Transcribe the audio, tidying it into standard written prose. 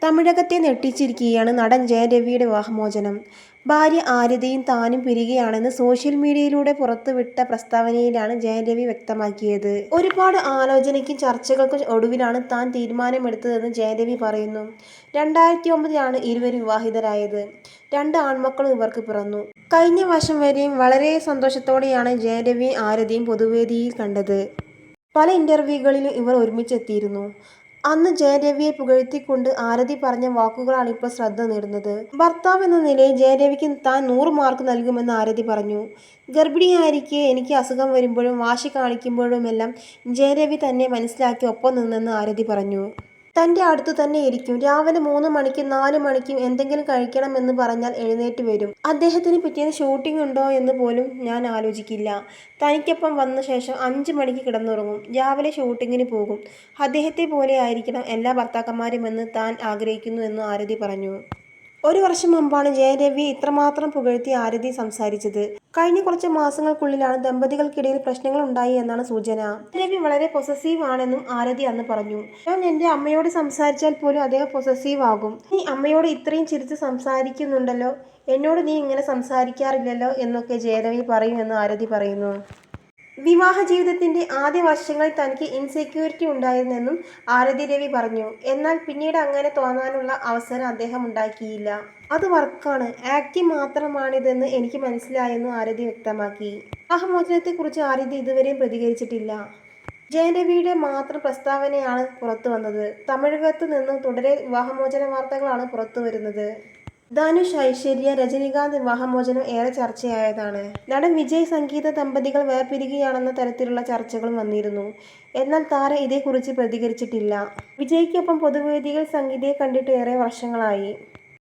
തമിഴകത്തെ ഞെട്ടിച്ചിരിക്കുകയാണ് നടൻ ജയൻ രവിയുടെ വിവാഹമോചനം. ഭാര്യ ആര്യതയും താനും പിരിയുകയാണെന്ന് സോഷ്യൽ മീഡിയയിലൂടെ പുറത്തുവിട്ട പ്രസ്താവനയിലാണ് ജയൻ രവി വ്യക്തമാക്കിയത്. ഒരുപാട് ആലോചനയ്ക്കും ചർച്ചകൾക്കും ഒടുവിലാണ് താൻ തീരുമാനമെടുത്തതെന്ന് ജയൻ രവി പറയുന്നു. 2009 ഇരുവരും വിവാഹിതരായത്. 2 ആൺമക്കളും ഇവർക്ക് പിറന്നു. കഴിഞ്ഞ വർഷം വരെയും വളരെ സന്തോഷത്തോടെയാണ് ജയൻ രവിയും ആര്യതയും പൊതുവേദിയിൽ കണ്ടത്. പല ഇന്റർവ്യൂകളിലും ഇവർ ഒരുമിച്ചെത്തിയിരുന്നു. അന്ന് ജയൻ രവിയെ പുകഴ്ത്തിക്കൊണ്ട് ആരതി പറഞ്ഞ വാക്കുകളാണ് ഇപ്പോൾ ശ്രദ്ധ നേടുന്നത്. ഭർത്താവ് എന്ന നിലയിൽ ജയൻ രവിക്ക് താൻ 100 മാർക്ക് നൽകുമെന്ന് ആരതി പറഞ്ഞു. ഗർഭിണിയായിരിക്കെ എനിക്ക് അസുഖം വരുമ്പോഴും വാശി കാണിക്കുമ്പോഴുമെല്ലാം ജയൻ രവി തന്നെ മനസ്സിലാക്കി ഒപ്പം നിന്നെന്ന് ആരതി പറഞ്ഞു. തൻ്റെ അടുത്തു തന്നെ ഇരിക്കും. രാവിലെ 3 മണിക്കും 4 മണിക്കും എന്തെങ്കിലും കഴിക്കണമെന്ന് പറഞ്ഞാൽ എഴുന്നേറ്റ് വരും. അദ്ദേഹത്തിന് പിറ്റേന്ന് ഷൂട്ടിംഗ് ഉണ്ടോ എന്ന് പോലും ഞാൻ ആലോചിക്കില്ല. തനിക്കൊപ്പം വന്ന ശേഷം 5 മണിക്ക് കിടന്നുറങ്ങും. രാവിലെ ഷൂട്ടിങ്ങിന് പോകും. അദ്ദേഹത്തെ പോലെ ആയിരിക്കണം എല്ലാ ഭർത്താക്കന്മാരുമെന്ന് താൻ ആഗ്രഹിക്കുന്നു എന്നും ആരതി പറഞ്ഞു. 1 വർഷം മുമ്പാണ് ജയൻ രവിയെ ഇത്രമാത്രം പുകഴ്ത്തി ആരതി സംസാരിച്ചത്. കഴിഞ്ഞ കുറച്ച് മാസങ്ങൾക്കുള്ളിലാണ് ദമ്പതികൾക്കിടയിൽ പ്രശ്നങ്ങൾ ഉണ്ടായി എന്നാണ് സൂചന. രവി വളരെ പൊസസീവ് ആണെന്നും ആരതി അന്ന് പറഞ്ഞു. ഞാൻ എൻ്റെ അമ്മയോട് സംസാരിച്ചാൽ പോലും അദ്ദേഹം പൊസസീവ് ആകും. നീ അമ്മയോട് ഇത്രയും ചിരിച്ച് സംസാരിക്കുന്നുണ്ടല്ലോ, എന്നോട് നീ ഇങ്ങനെ സംസാരിക്കാറില്ലല്ലോ എന്നൊക്കെ ജയൻ രവി പറയും എന്ന് ആരതി പറയുന്നു. വിവാഹ ജീവിതത്തിന്റെ ആദ്യ വർഷങ്ങളിൽ തനിക്ക് ഇൻസെക്യൂരിറ്റി ഉണ്ടായിരുന്നെന്നും ആരതി രവി പറഞ്ഞു. എന്നാൽ പിന്നീട് അങ്ങനെ തോന്നാനുള്ള അവസരം അദ്ദേഹം ഉണ്ടാക്കിയില്ല. അത് വർക്കാണ്, ആക്ടിങ് മാത്രമാണിതെന്ന് എനിക്ക് മനസ്സിലായെന്നും ആരതി വ്യക്തമാക്കി. വിവാഹമോചനത്തെക്കുറിച്ച് ആരതി ഇതുവരെയും പ്രതികരിച്ചിട്ടില്ല. ജയൻ രവിയുടെ മാത്രം പ്രസ്താവനയാണ് പുറത്തുവന്നത്. തമിഴകത്ത് നിന്ന് തുടരെ വിവാഹമോചന വാർത്തകളാണ് പുറത്തുവരുന്നത്. ധനുഷ്, ഐശ്വര്യ, രജനികാന്ത് വിവാഹമോചനം ഏറെ ചർച്ചയായതാണ്. നടൻ വിജയ് സംഗീത ദമ്പതികൾ വേർപിരിയുകയാണെന്ന തരത്തിലുള്ള ചർച്ചകളും വന്നിരുന്നു. എന്നാൽ താരം ഇതേക്കുറിച്ച് പ്രതികരിച്ചിട്ടില്ല. വിജയ്ക്കൊപ്പം പൊതുവേദിയിൽ സംഗീതയെ കണ്ടിട്ട് ഏറെ വർഷങ്ങളായി.